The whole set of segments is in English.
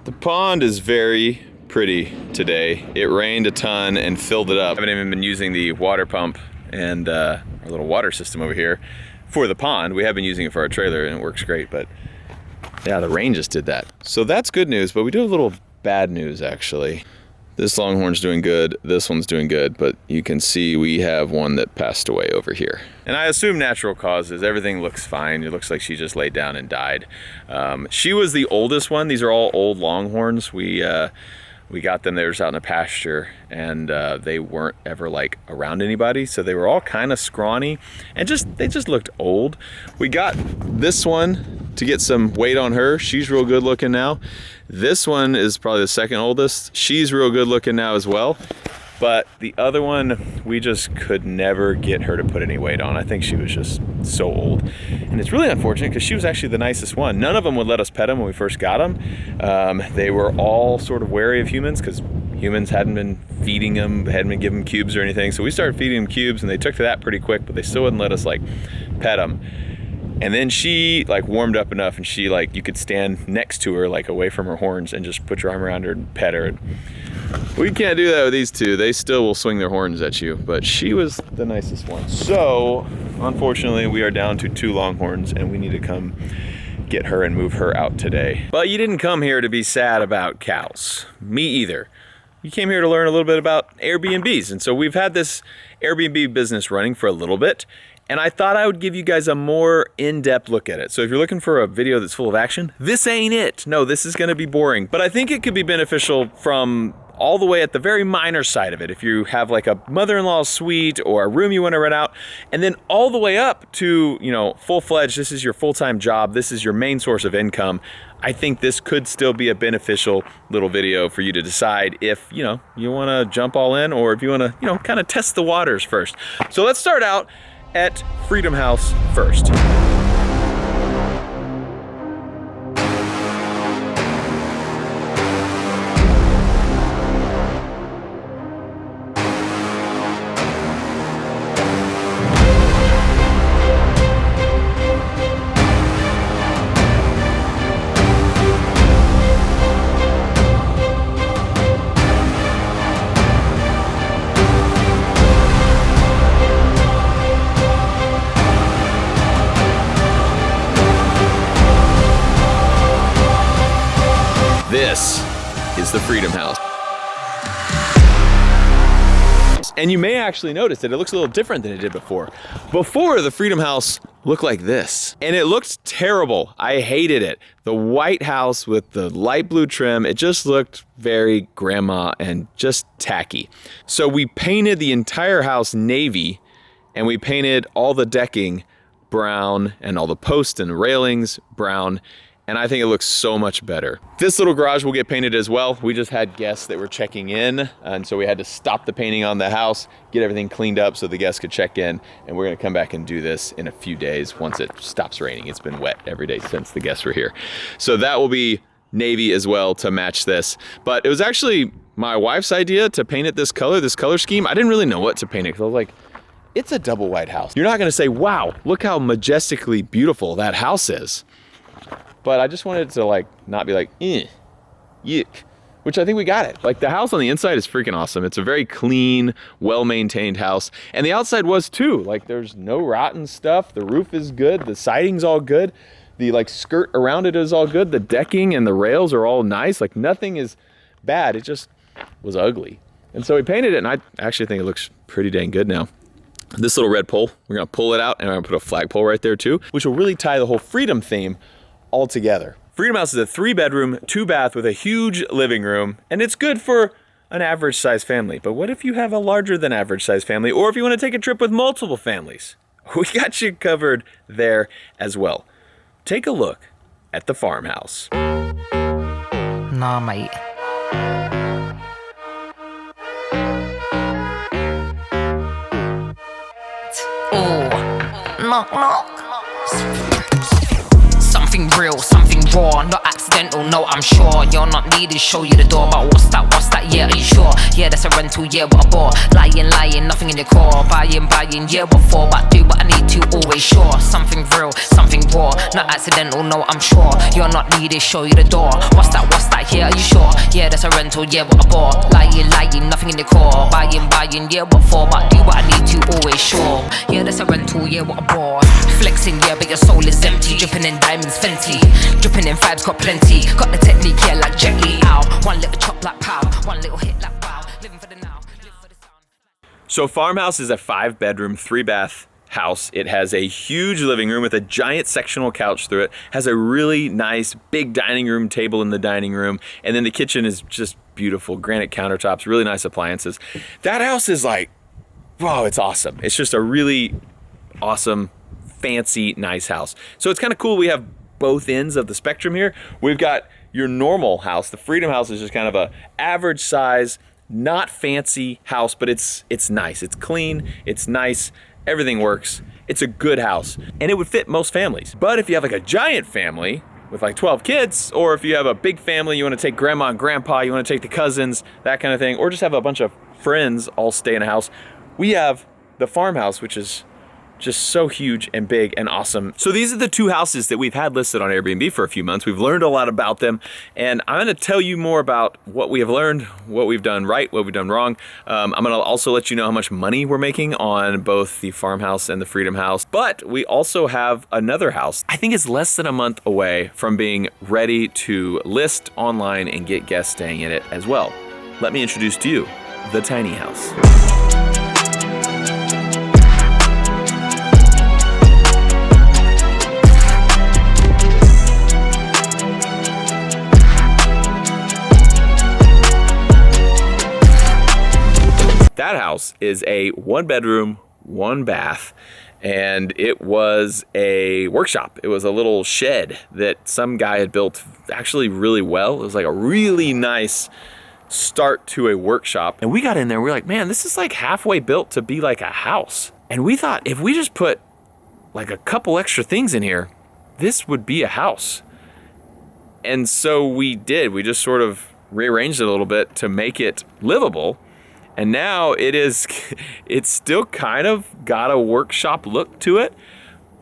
The pond is very pretty today. It rained a ton and filled it up. I haven't even been using the water pump and our little water system over here for the pond. We have been using it for our trailer and it works great, but yeah, the rain just did that. So that's good news, but we do have a little bad news actually. This longhorn's doing good, this one's doing good, but you can see we have one that passed away over here. And I assume natural causes, everything looks fine. It looks like she just laid down and died. She was the oldest one. These are all old longhorns. We got them, they were just out in the pasture, and they weren't ever like around anybody, so they were all kind of scrawny and they just looked old. We got this one to get some weight on her. She's real good looking now. This one is probably the second oldest. She's real good looking now as well. But the other one, we just could never get her to put any weight on. I think she was just so old. And it's really unfortunate because she was actually the nicest one. None of them would let us pet them when we first got them. They were all sort of wary of humans because humans hadn't been feeding them, hadn't been giving them cubes or anything. So we started feeding them cubes and they took to that pretty quick, but they still wouldn't let us like pet them. And then she like warmed up enough and she like, you could stand next to her like away from her horns and just put your arm around her and pet her. We can't do that with these two. They still will swing their horns at you, but she was the nicest one. So unfortunately we are down to 2 longhorns and we need to come get her and move her out today. But you didn't come here to be sad about cows. Me either. You came here to learn a little bit about Airbnbs. And so we've had this Airbnb business running for a little bit. And I thought I would give you guys a more in-depth look at it. So if you're looking for a video that's full of action, this ain't it. No, this is gonna be boring. But I think it could be beneficial from all the way at the very minor side of it. If you have like a mother-in-law suite or a room you wanna rent out, and then all the way up to, you know, full-fledged, this is your full-time job, this is your main source of income. I think this could still be a beneficial little video for you to decide if, you know, you wanna jump all in or if you wanna, you know, kind of test the waters first. So let's start out at Freedom House first. This is the Freedom House. And you may actually notice that it looks a little different than it did before. Before, the Freedom House looked like this, and it looked terrible. I hated it. The white house with the light blue trim, it just looked very grandma and just tacky. So we painted the entire house navy, and we painted all the decking brown and all the posts and railings brown. And I think it looks so much better. This little garage will get painted as well. We just had guests that were checking in, and so we had to stop the painting on the house, get everything cleaned up so the guests could check in, and we're gonna come back and do this in a few days once it stops raining. It's been wet every day since the guests were here. So that will be navy as well to match this. But it was actually my wife's idea to paint it this color scheme. I didn't really know what to paint it because I was like, it's a double white house. You're not gonna say, wow, look how majestically beautiful that house is. But I just wanted to like, not be like, yuck, which I think we got it. Like the house on the inside is freaking awesome. It's a very clean, well-maintained house. And the outside was too. Like there's no rotten stuff. The roof is good. The siding's all good. The like skirt around it is all good. The decking and the rails are all nice. Like nothing is bad. It just was ugly. And so we painted it and I actually think it looks pretty dang good now. This little red pole, we're gonna pull it out and I'm gonna put a flagpole right there too, which will really tie the whole Freedom theme all together. Freedom House is a 3-bedroom, 2-bath with a huge living room, and it's good for an average size family. But what if you have a larger than average size family, or if you want to take a trip with multiple families? We got you covered there as well. Take a look at the farmhouse. Nah, mate. Oh, knock, knock. Something real, something raw, not accidental, no, I'm sure. You're not needed, show you the door, but what's that, yeah, are you sure? Yeah, that's a rental, yeah, what a bore. Lying, nothing in your core. Buying, yeah, what for? But do what I need to, always sure. Something real, something raw, not accidental, no, I'm sure. You're not needed, show you the door. What's that, yeah, are you that's a rental, yeah, what I bought. Lying, nothing in the core. Buying, yeah, what for? But do what I need to, always sure. Yeah, that's a rental, yeah, what I bought. Flexing, yeah, but your soul is empty. Dripping in diamonds, Fenty. Dripping in vibes, got plenty. Got the technique, yeah, like Jet Li. Ow. One little chop like pow. One little hit like wow. Living for the now, live for the sound. So Farmhouse is a 5-bedroom, 3-bath house. It has a huge living room with a giant sectional couch through it, has a really nice big dining room table in the dining room, and then the kitchen is just beautiful, granite countertops, really nice appliances. That house is like, wow, it's awesome. It's just a really awesome, fancy, nice house. So it's kind of cool. We have both ends of the spectrum here. We've got your normal house. The Freedom House is just kind of a average size, not fancy house, but it's nice. It's clean, it's nice. Everything works. It's a good house, and it would fit most families. But if you have like a giant family with like 12 kids, or if you have a big family, you want to take grandma and grandpa, you want to take the cousins, that kind of thing, or just have a bunch of friends all stay in a house, we have the Farmhouse, which is just so huge and big and awesome. So these are the 2 houses that we've had listed on Airbnb for a few months. We've learned a lot about them, and I'm gonna tell you more about what we have learned, what we've done right, what we've done wrong. I'm gonna also let you know how much money we're making on both the Farmhouse and the Freedom House. But we also have another house. I think it's less than a month away from being ready to list online and get guests staying in it as well. Let me introduce to you the tiny house. That house is a 1-bedroom, 1-bath, and it was a workshop. It was a little shed that some guy had built actually really well. It was like a really nice start to a workshop. And we got in there, we were like, man, this is like halfway built to be like a house. And we thought if we just put like a couple extra things in here, this would be a house. And so we did. We just sort of rearranged it a little bit to make it livable. And now it's still kind of got a workshop look to it,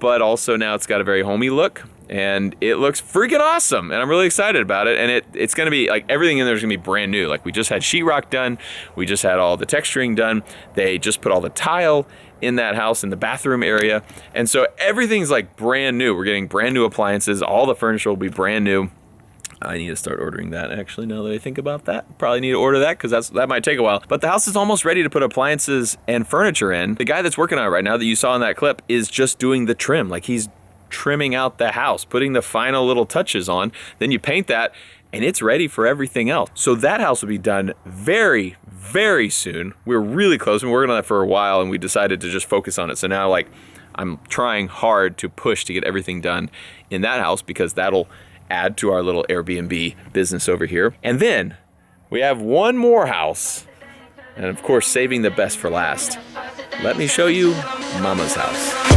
but also now it's got a very homey look, and it looks freaking awesome. And I'm really excited about it. And it's gonna be like, everything in there is gonna be brand new. Like, we just had sheetrock done. We just had all the texturing done. They just put all the tile in that house in the bathroom area. And so everything's like brand new. We're getting brand new appliances. All the furniture will be brand new. I need to start ordering that, actually, now that I think about that. Probably need to order that, because that might take a while. But the house is almost ready to put appliances and furniture in. The guy that's working on it right now that you saw in that clip is just doing the trim. Like, he's trimming out the house, putting the final little touches on. Then you paint that, and it's ready for everything else. So that house will be done very, very soon. We're really close. We've been working on that for a while, and we decided to just focus on it. So now, like, I'm trying hard to push to get everything done in that house, because that'll add to our little Airbnb business over here. And then we have one more house, and of course, saving the best for last. Let me show you Mama's house.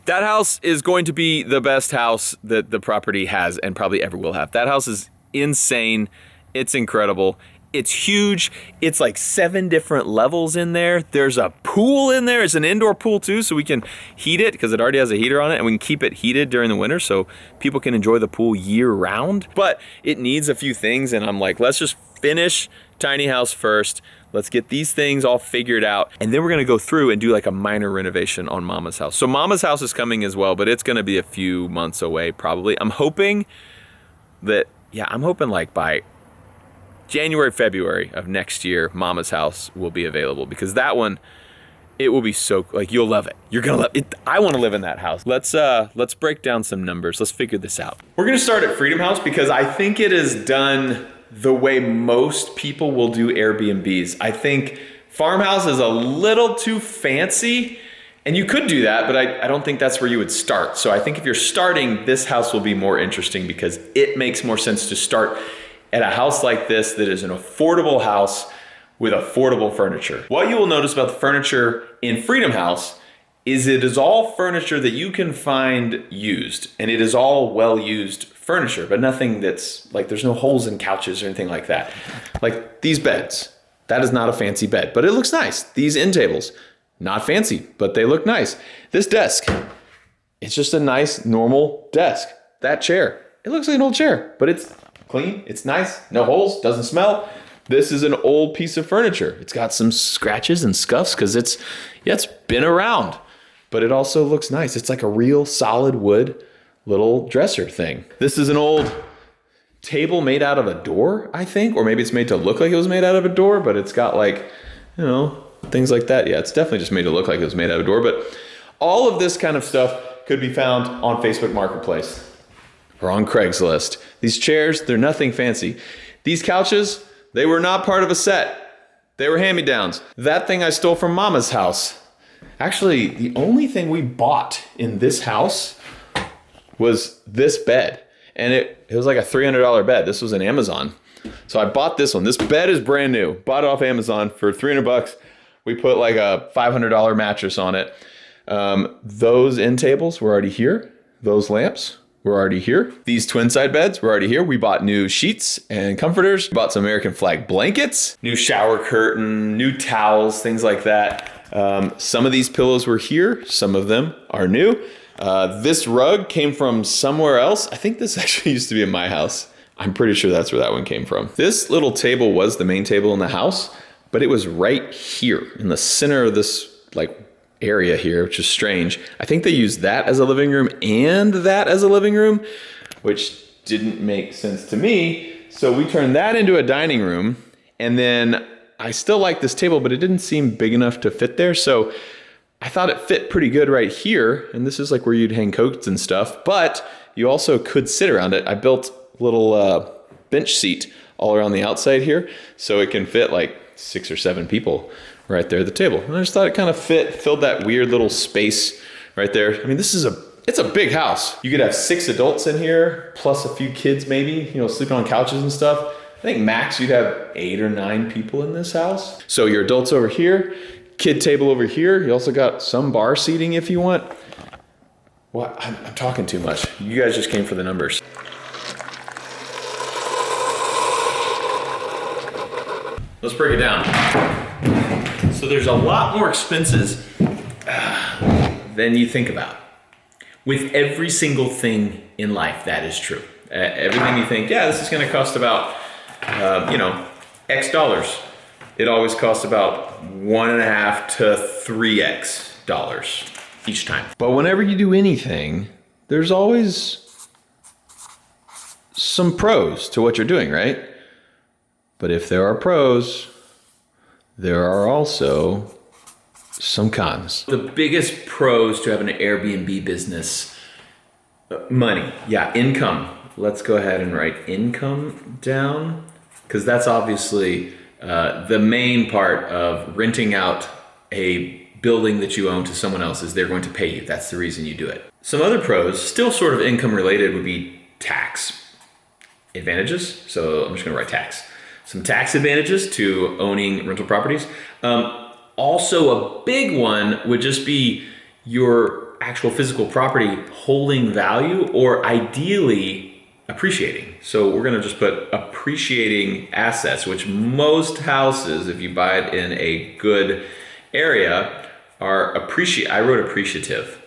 That house is going to be the best house that the property has and probably ever will have. That house is insane. It's incredible. It's huge. It's like 7 different levels in there. There's a pool in there. It's an indoor pool too, so we can heat it because it already has a heater on it, and we can keep it heated during the winter so people can enjoy the pool year round. But it needs a few things, and I'm like, let's just finish tiny house first. Let's get these things all figured out, and then we're gonna go through and do like a minor renovation on Mama's house. So Mama's house is coming as well, but it's gonna be a few months away probably. I'm hoping like by January, February of next year, Mama's house will be available, because that one, it will be so, like, you'll love it. You're gonna love it. I wanna live in that house. Let's break down some numbers. Let's figure this out. We're gonna start at Freedom House because I think it is done the way most people will do Airbnbs. I think Farmhouse is a little too fancy, and you could do that, but I don't think that's where you would start. So I think if you're starting, this house will be more interesting because it makes more sense to start at a house like this that is an affordable house with affordable furniture. What you will notice about the furniture in Freedom House is it is all furniture that you can find used, and it is all well-used furniture, but nothing that's like, there's no holes in couches or anything like that. Like these beds, that is not a fancy bed, but it looks nice. These end tables, not fancy, but they look nice. This desk, it's just a nice, normal desk. That chair, it looks like an old chair, but it's clean, it's nice, no holes, doesn't smell. This is an old piece of furniture. It's got some scratches and scuffs because it's been around, but it also looks nice. It's like a real solid wood little dresser thing. This is an old table made out of a door, I think, or maybe it's made to look like it was made out of a door, but it's got like, you know, things like that. Yeah, it's definitely just made to look like it was made out of a door, but all of this kind of stuff could be found on Facebook Marketplace or on Craigslist. These chairs, they're nothing fancy. These couches, they were not part of a set. They were hand-me-downs. That thing I stole from Mama's house. Actually, the only thing we bought in this house was this bed. And it was like a $300 bed. This was an Amazon. So I bought this one. This bed is brand new. Bought it off Amazon for $300. We put like a $500 mattress on it. Those end tables were already here. Those lamps were already here. These twin side beds were already here. We bought new sheets and comforters. We bought some American flag blankets, new shower curtain, new towels, things like that. Some of these pillows were here. Some of them are new. This rug came from somewhere else. I think this actually used to be in my house. I'm pretty sure that's where that one came from. This little table was the main table in the house, but it was right here in the center of this like area here, which is strange. I think they used that as a living room and that as a living room, which didn't make sense to me. So we turned that into a dining room, and then I still like this table, but it didn't seem big enough to fit there. So I thought it fit pretty good right here. And this is like where you'd hang coats and stuff, but you also could sit around it. I built a little bench seat all around the outside here, so it can fit like 6 or 7 people right there at the table. And I just thought it kind of filled that weird little space right there. I mean, it's a big house. You could have 6 adults in here, plus a few kids maybe, you know, sleeping on couches and stuff. I think max you'd have 8 or 9 people in this house. So your adults over here, kid table over here. You also got some bar seating if you want. Well, I'm talking too much. You guys just came for the numbers. Let's break it down. So there's a lot more expenses than you think about. With every single thing in life, that is true. Everything you think, yeah, this is gonna cost about, X dollars. It always costs about 1.5 to 3x dollars each time. But whenever you do anything, there's always some pros to what you're doing, right? But if there are pros, there are also some cons. The biggest pros to having an Airbnb business, money, yeah, income. Let's go ahead and write income down, because that's obviously the main part of renting out a building that you own to someone else is they're going to pay you. That's the reason you do it. Some other pros, still sort of income related, would be tax advantages. So I'm just gonna write tax. Some tax advantages to owning rental properties. Also a big one would just be your actual physical property holding value, or ideally appreciating. So we're gonna just put appreciating assets, which most houses, if you buy it in a good area, are I wrote appreciative.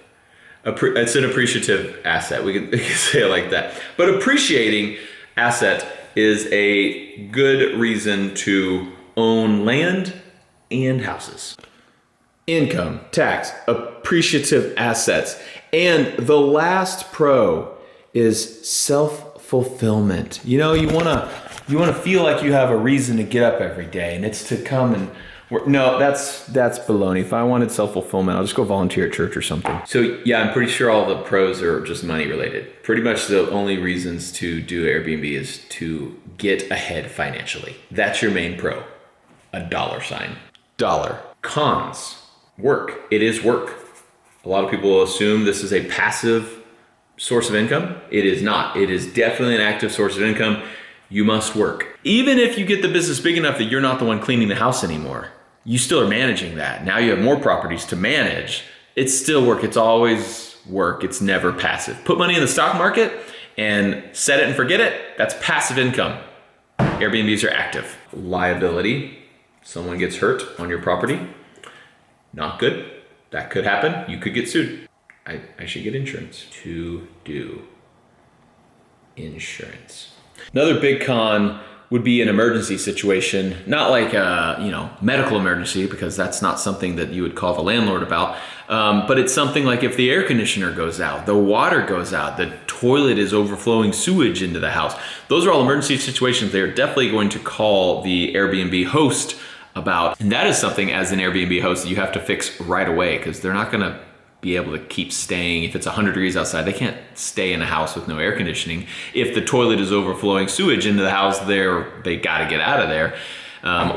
It's an appreciative asset. We can say it like that. But appreciating asset is a good reason to own land and houses. Income, tax, appreciative assets. And the last pro is self-fulfillment. You know, you wanna feel like you have a reason to get up every day, and it's to come and work. No, that's baloney. If I wanted self-fulfillment, I'll just go volunteer at church or something. So yeah, I'm pretty sure all the pros are just money related. Pretty much the only reasons to do Airbnb is to get ahead financially. That's your main pro. A $. Dollar. Cons. Work. It is work. A lot of people assume this is a passive source of income. It is not. It is definitely an active source of income. You must work. Even if you get the business big enough that you're not the one cleaning the house anymore, you still are managing that. Now you have more properties to manage. it's still work. It's always work. It's never passive. Put money in the stock market and set it and forget it. That's passive income. Airbnbs are active. Liability, someone gets hurt on your property. Not good. That could happen. You could get sued. I should get insurance. To do insurance. Another big con would be an emergency situation, not like a medical emergency, because that's not something that you would call the landlord about. But it's something like if the air conditioner goes out, the water goes out, the toilet is overflowing sewage into the house. Those are all emergency situations they're definitely going to call the Airbnb host about. And that is something as an Airbnb host that you have to fix right away, because they're not gonna be able to keep staying. If it's 100 degrees outside, they can't stay in a house with no air conditioning. If the toilet is overflowing sewage into the house, they gotta get out of there.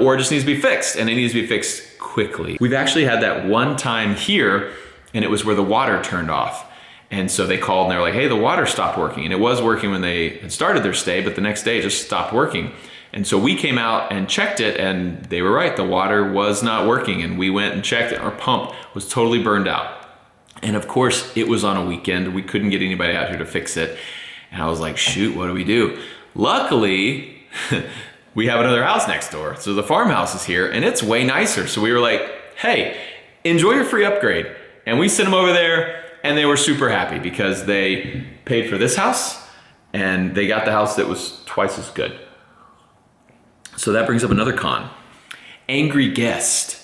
Or it just needs to be fixed, and it needs to be fixed quickly. We've actually had that one time here, and it was where the water turned off. And so they called and they were like, hey, the water stopped working. And it was working when they had started their stay, but the next day it just stopped working. And so we came out and checked it, and they were right, the water was not working. And we went and checked it, our pump was totally burned out. And of course, it was on a weekend. We couldn't get anybody out here to fix it. And I was like, shoot, what do we do? Luckily, we have another house next door. So the Farmhouse is here, and it's way nicer. So we were like, hey, enjoy your free upgrade. And we sent them over there, and they were super happy because they paid for this house, and they got the house that was twice as good. So that brings up another con. Angry guest.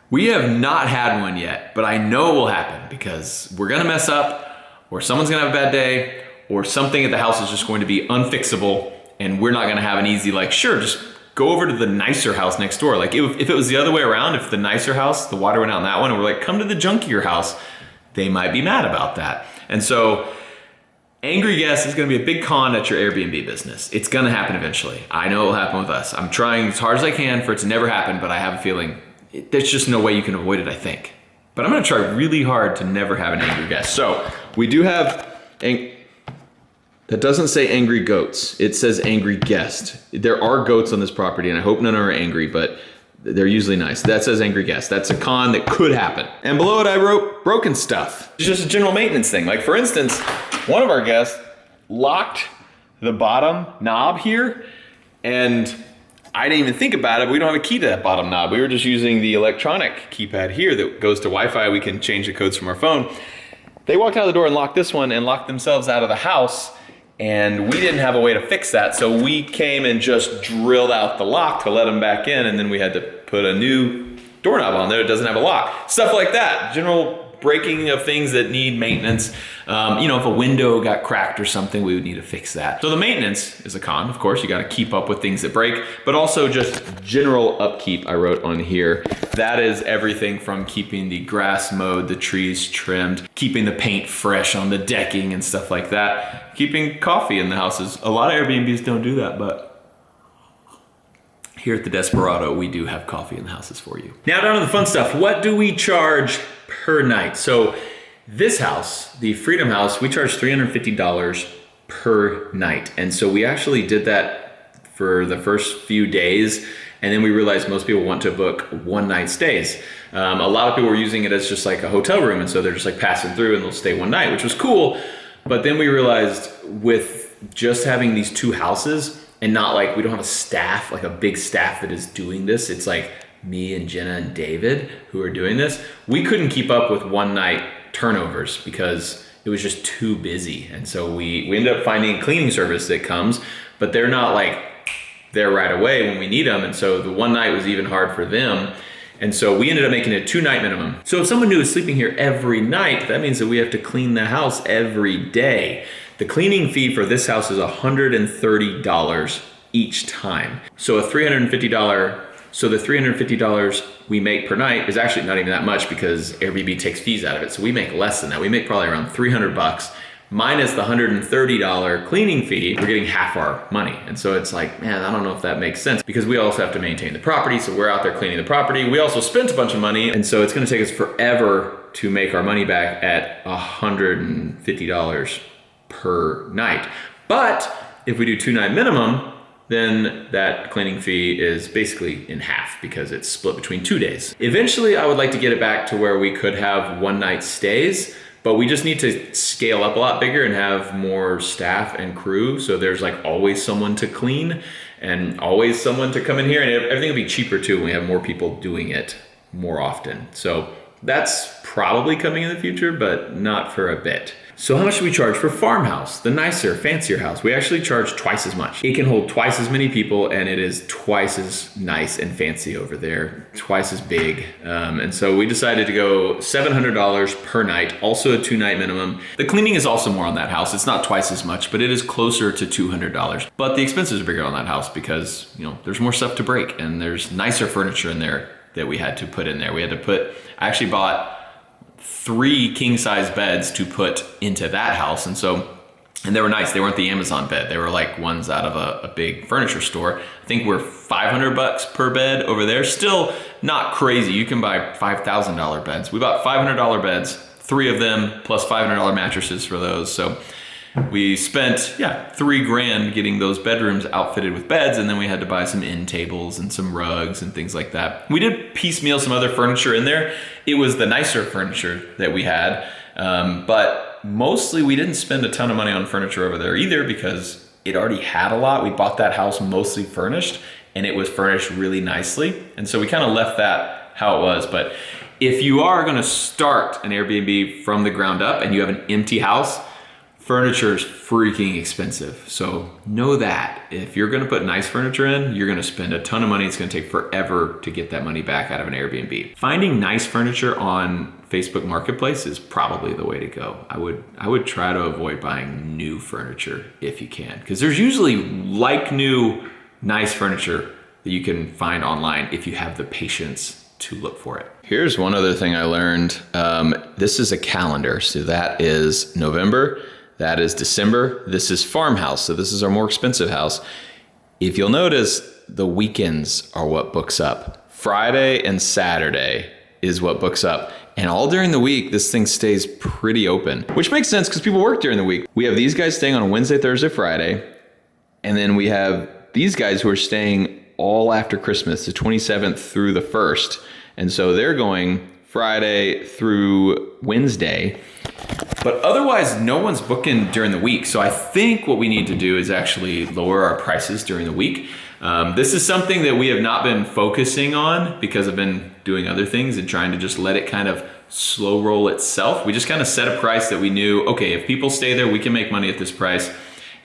We have not had one yet, but I know it will happen because we're gonna mess up, or someone's gonna have a bad day, or something at the house is just going to be unfixable, and we're not gonna have an easy, like, sure, just go over to the nicer house next door. Like if it was the other way around, if the nicer house, the water went out in that one, and we're like, come to the junkier house, they might be mad about that. And so angry guest is gonna be a big con at your Airbnb business. It's gonna happen eventually. I know it'll happen with us. I'm trying as hard as I can for it to never happen, but I have a feeling there's just no way you can avoid it, I think. But I'm gonna try really hard to never have an angry guest. So we do have, that doesn't say angry goats. It says angry guest. There are goats on this property, and I hope none are angry, but they're usually nice. That says angry guest. That's a con that could happen. And below it, I wrote broken stuff. It's just a general maintenance thing. Like for instance, one of our guests locked the bottom knob here, and I didn't even think about it. We don't have a key to that bottom knob. We were just using the electronic keypad here that goes to Wi-Fi. We can change the codes from our phone. They walked out the door and locked this one and locked themselves out of the house, and we didn't have a way to fix that. So we came and just drilled out the lock to let them back in, and then we had to put a new doorknob on there that doesn't have a lock. Stuff like that, general breaking of things that need maintenance. If a window got cracked or something, we would need to fix that. So the maintenance is a con, of course. You gotta keep up with things that break, but also just general upkeep I wrote on here. That is everything from keeping the grass mowed, the trees trimmed, keeping the paint fresh on the decking and stuff like that. Keeping coffee in the houses. A lot of Airbnbs don't do that, but here at the Desperado, we do have coffee in the houses for you. Now down to the fun stuff. What do we charge per night? So this house, the Freedom House, we charge $350 per night. And so we actually did that for the first few days. And then we realized most people want to book one night stays. A lot of people were using it as just like a hotel room. And so they're just like passing through and they'll stay one night, which was cool. But then we realized with just having these two houses, and not like, we don't have a staff, like a big staff that is doing this. It's like me and Jenna and David who are doing this. We couldn't keep up with one night turnovers because it was just too busy. And so we ended up finding a cleaning service that comes, but they're not like there right away when we need them. And so the one night was even hard for them. And so we ended up making it a 2-night minimum. So if someone new is sleeping here every night, that means that we have to clean the house every day. The cleaning fee for this house is $130 each time. So the $350 we make per night is actually not even that much because Airbnb takes fees out of it. So we make less than that. We make probably around $300 minus the $130 cleaning fee. We're getting half our money. And so it's like, man, I don't know if that makes sense because we also have to maintain the property. So we're out there cleaning the property. We also spent a bunch of money. And so it's gonna take us forever to make our money back at $150 per night. But if we do 2-night minimum, then that cleaning fee is basically in half because it's split between 2 days. Eventually, I would like to get it back to where we could have one night stays, but we just need to scale up a lot bigger and have more staff and crew. So there's like always someone to clean and always someone to come in here, and everything will be cheaper too when we have more people doing it more often. So that's probably coming in the future, but not for a bit. So how much do we charge for Farmhouse, the nicer, fancier house? We actually charge twice as much. It can hold twice as many people, and it is twice as nice and fancy over there, twice as big. And so we decided to go $700 per night, also a 2-night minimum. The cleaning is also more on that house. It's not twice as much, but it is closer to $200. But the expenses are bigger on that house because, you know, there's more stuff to break, and there's nicer furniture in there that we had to put in there. I actually bought 3 king-size beds to put into that house, and they were nice. They weren't the Amazon bed. They were like ones out of a big furniture store. I think we're $500 per bed over there. Still not crazy. You can buy $5,000 beds. We bought $500 beds, 3 of them plus $500 mattresses for those. So we spent, $3,000 getting those bedrooms outfitted with beds, and then we had to buy some end tables and some rugs and things like that. We did piecemeal some other furniture in there. It was the nicer furniture that we had, but mostly we didn't spend a ton of money on furniture over there either because it already had a lot. We bought that house mostly furnished, and it was furnished really nicely, and so we kind of left that how it was. But if you are going to start an Airbnb from the ground up and you have an empty house, furniture is freaking expensive. So know that if you're gonna put nice furniture in, you're gonna spend a ton of money. It's gonna take forever to get that money back out of an Airbnb. Finding nice furniture on Facebook Marketplace is probably the way to go. I would try to avoid buying new furniture if you can, because there's usually like new, nice furniture that you can find online if you have the patience to look for it. Here's one other thing I learned. This is a calendar. So that is November. That is December. This is Farmhouse. So this is our more expensive house. If you'll notice, the weekends are what books up. Friday and Saturday is what books up. And all during the week, this thing stays pretty open, which makes sense because people work during the week. We have these guys staying on Wednesday, Thursday, Friday. And then we have these guys who are staying all after Christmas, the 27th through the 1st. And so they're going Friday through Wednesday. But otherwise, no one's booking during the week. So I think what we need to do is actually lower our prices during the week. This is something that we have not been focusing on because I've been doing other things and trying to just let it kind of slow roll itself. We just kind of set a price that we knew, okay, if people stay there, we can make money at this price.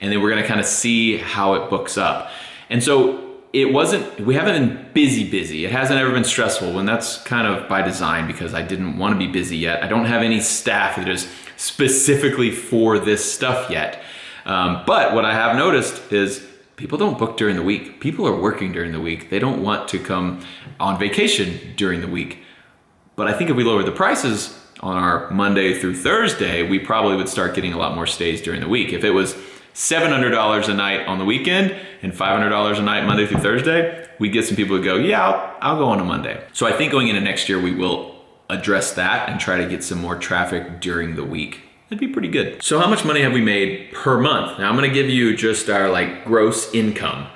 And then we're gonna kind of see how it books up. And so we haven't been busy. It hasn't ever been stressful, and that's kind of by design because I didn't want to be busy yet. I don't have any staff that is specifically for this stuff yet. But what I have noticed is people don't book during the week. People are working during the week. They don't want to come on vacation during the week. But I think if we lower the prices on our Monday through Thursday, we probably would start getting a lot more stays during the week. If it was $700 a night on the weekend and $500 a night Monday through Thursday, we'd get some people who go, yeah, I'll go on a Monday. So I think going into next year, we will address that and try to get some more traffic during the week. That'd be pretty good. So how much money have we made per month? Now I'm gonna give you just our gross income,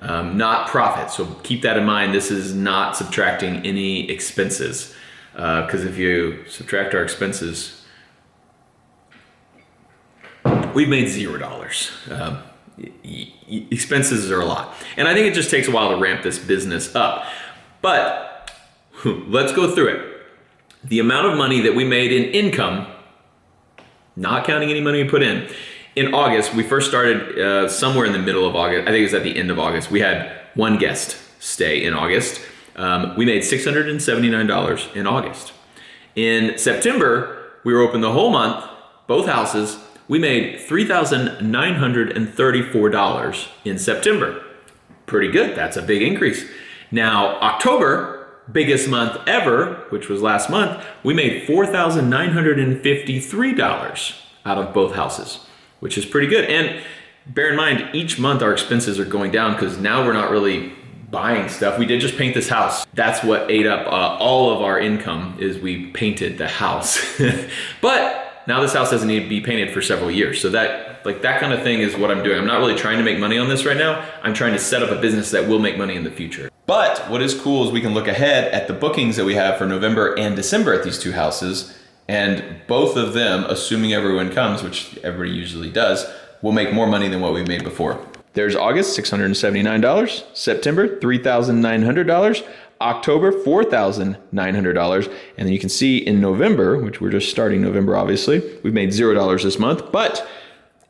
not profit. So keep that in mind. This is not subtracting any expenses. Because if you subtract our expenses, we've made $0. Expenses are a lot. And I think it just takes a while to ramp this business up. But let's go through it. The amount of money that we made in income, not counting any money we put in August, we first started somewhere in the middle of August. I think it was at the end of August. We had one guest stay in August. We made $679 in August. In September, we were open the whole month, both houses. We made $3,934 in September. Pretty good. That's a big increase. Now, October, biggest month ever, which was last month, we made $4,953 out of both houses, which is pretty good. And bear in mind, each month our expenses are going down because now we're not really buying stuff. We did just paint this house. That's what ate up all of our income is we painted the house. But now this house doesn't need to be painted for several years. So that kind of thing is what I'm doing. I'm not really trying to make money on this right now. I'm trying to set up a business that will make money in the future. But what is cool is we can look ahead at the bookings that we have for November and December at these two houses. And both of them, assuming everyone comes, which everybody usually does, will make more money than what we made before. There's August, $679. September, $3,900. October, $4,900. And then you can see in November, which we're just starting November, obviously, we've made $0 this month. But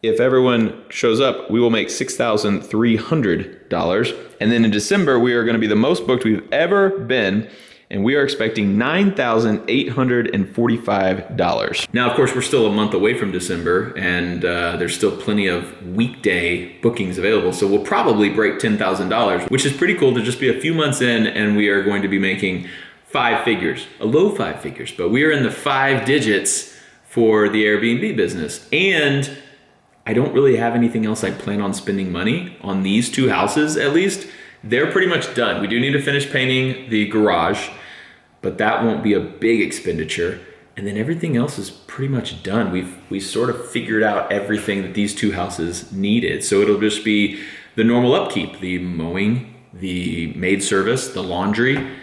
if everyone shows up, we will make $6,300. And then in December, we are going to be the most booked we've ever been. And we are expecting $9,845. Now, of course, we're still a month away from December, and there's still plenty of weekday bookings available. So we'll probably break $10,000, which is pretty cool to just be a few months in, and we are going to be making five figures, a low five figures, but we are in the 5 digits for the Airbnb business. And I don't really have anything else I plan on spending money on these two houses, at least. They're pretty much done. We do need to finish painting the garage, but that won't be a big expenditure. And then everything else is pretty much done. We sort of figured out everything that these two houses needed. So it'll just be the normal upkeep, the mowing, the maid service, the laundry.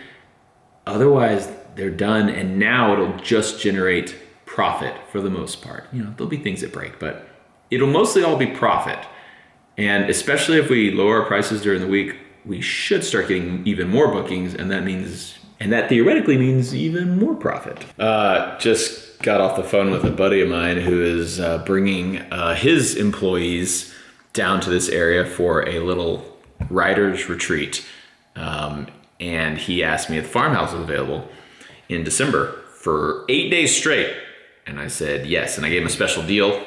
Otherwise, they're done. And now it'll just generate profit for the most part. You know, there'll be things that break, but it'll mostly all be profit. And especially if we lower our prices during the week, we should start getting even more bookings, and that theoretically means even more profit. Just got off the phone with a buddy of mine who is bringing his employees down to this area for a little writer's retreat. And he asked me if the Farmhouse was available in December for 8 days straight. And I said yes, and I gave him a special deal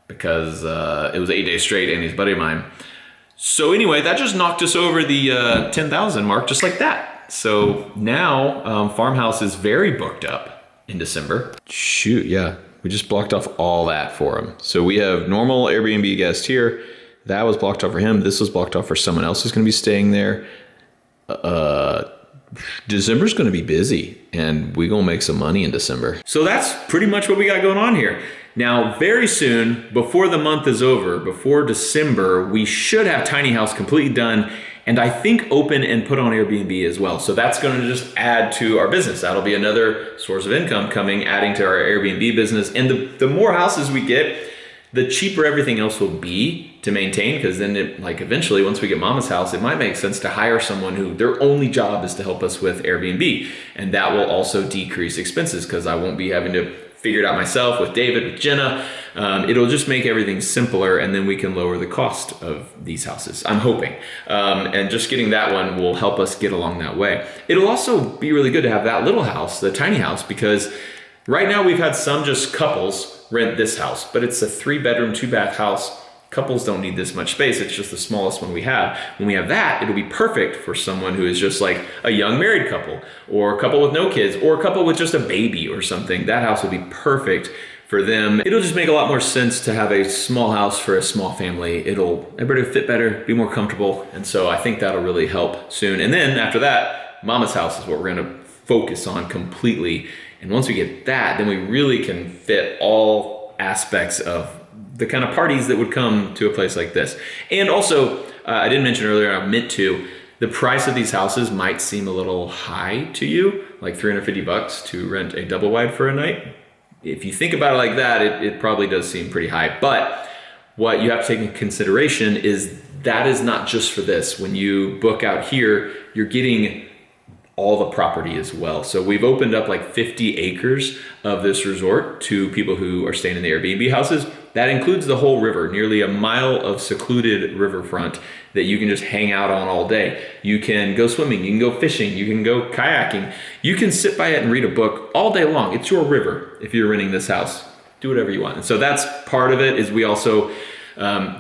because it was 8 days straight, and he's a buddy of mine. So anyway, that just knocked us over the 10,000 mark, just like that. So now Farmhouse is very booked up in December. Shoot, yeah. We just blocked off all that for him. So we have normal Airbnb guest here. That was blocked off for him. This was blocked off for someone else who's going to be staying there. December's going to be busy, and we're going to make some money in December. So that's pretty much what we got going on here. Now, very soon, before the month is over, before December, we should have Tiny House completely done, and I think open and put on Airbnb as well. So that's going to just add to our business. That'll be another source of income coming, adding to our Airbnb business. And the more houses we get, the cheaper everything else will be to maintain, because then eventually, once we get Mama's house, it might make sense to hire someone who their only job is to help us with Airbnb. And that will also decrease expenses, because I won't be having to figure it out myself with David, with Jenna. It'll just make everything simpler, and then we can lower the cost of these houses, I'm hoping. And just getting that one will help us get along that way. It'll also be really good to have that little house, the tiny house, because right now we've had some just couples rent this house, but it's a 3-bedroom, 2-bath house. Couples don't need this much space. It's just the smallest one we have. When we have that, it'll be perfect for someone who is just like a young married couple, or a couple with no kids, or a couple with just a baby or something. That house will be perfect for them. It'll just make a lot more sense to have a small house for a small family. Everybody will fit better, be more comfortable. And so I think that'll really help soon. And then after that, Mama's house is what we're gonna focus on completely. And once we get that, then we really can fit all aspects of the kind of parties that would come to a place like this. And also, I didn't mention earlier, I meant to, the price of these houses might seem a little high to you, like $350 to rent a double wide for a night. If you think about it like that, it probably does seem pretty high. But what you have to take into consideration is that is not just for this. When you book out here, you're getting all the property as well. So we've opened up like 50 acres of this resort to people who are staying in the Airbnb houses. That includes the whole river, nearly a mile of secluded riverfront that you can just hang out on all day. You can go swimming, you can go fishing, you can go kayaking. You can sit by it and read a book all day long. It's your river if you're renting this house. Do whatever you want. And so that's part of it. Is we also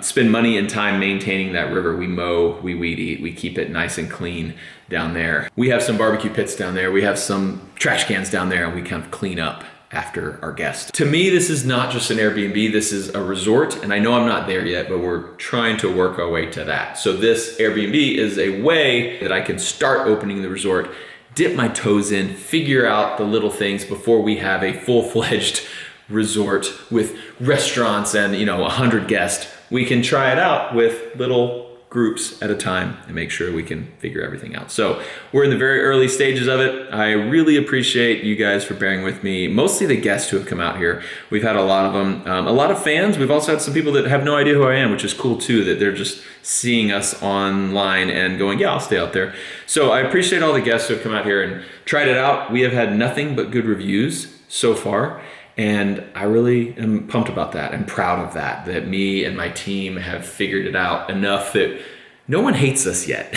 spend money and time maintaining that river. We mow, we weed eat, we keep it nice and clean down there. We have some barbecue pits down there. We have some trash cans down there, and we kind of clean up after our guests. To me, this is not just an Airbnb, this is a resort, and I know I'm not there yet, but we're trying to work our way to that. So this Airbnb is a way that I can start opening the resort, dip my toes in, figure out the little things before we have a full-fledged resort with restaurants and 100 guests. We can try it out with little groups at a time and make sure we can figure everything out. So we're in the very early stages of it. I really appreciate you guys for bearing with me. Mostly the guests who have come out here. We've had a lot of them, a lot of fans. We've also had some people that have no idea who I am, which is cool too, that they're just seeing us online and going, yeah, I'll stay out there. So I appreciate all the guests who have come out here and tried it out. We have had nothing but good reviews so far. And I really am pumped about that and proud of that me and my team have figured it out enough that no one hates us yet.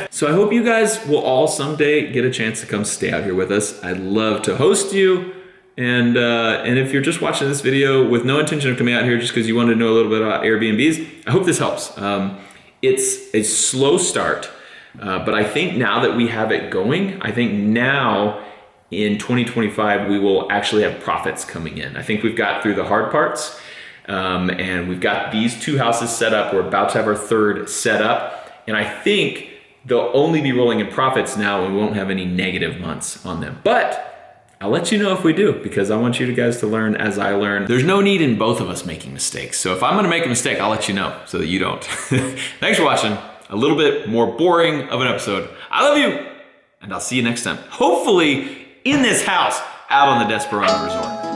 So I hope you guys will all someday get a chance to come stay out here with us. I'd love to host you. And if you're just watching this video with no intention of coming out here just because you wanted to know a little bit about Airbnbs, I hope this helps. It's a slow start, but I think now that we have it going, I think now in 2025, we will actually have profits coming in. I think we've got through the hard parts, and we've got these 2 houses set up. We're about to have our 3rd set up, and I think they'll only be rolling in profits now, and we won't have any negative months on them. But I'll let you know if we do, because I want you guys to learn as I learn. There's no need in both of us making mistakes. So if I'm gonna make a mistake, I'll let you know so that you don't. Thanks for watching. A little bit more boring of an episode. I love you, and I'll see you next time. Hopefully, in this house out on the Desperado Resort.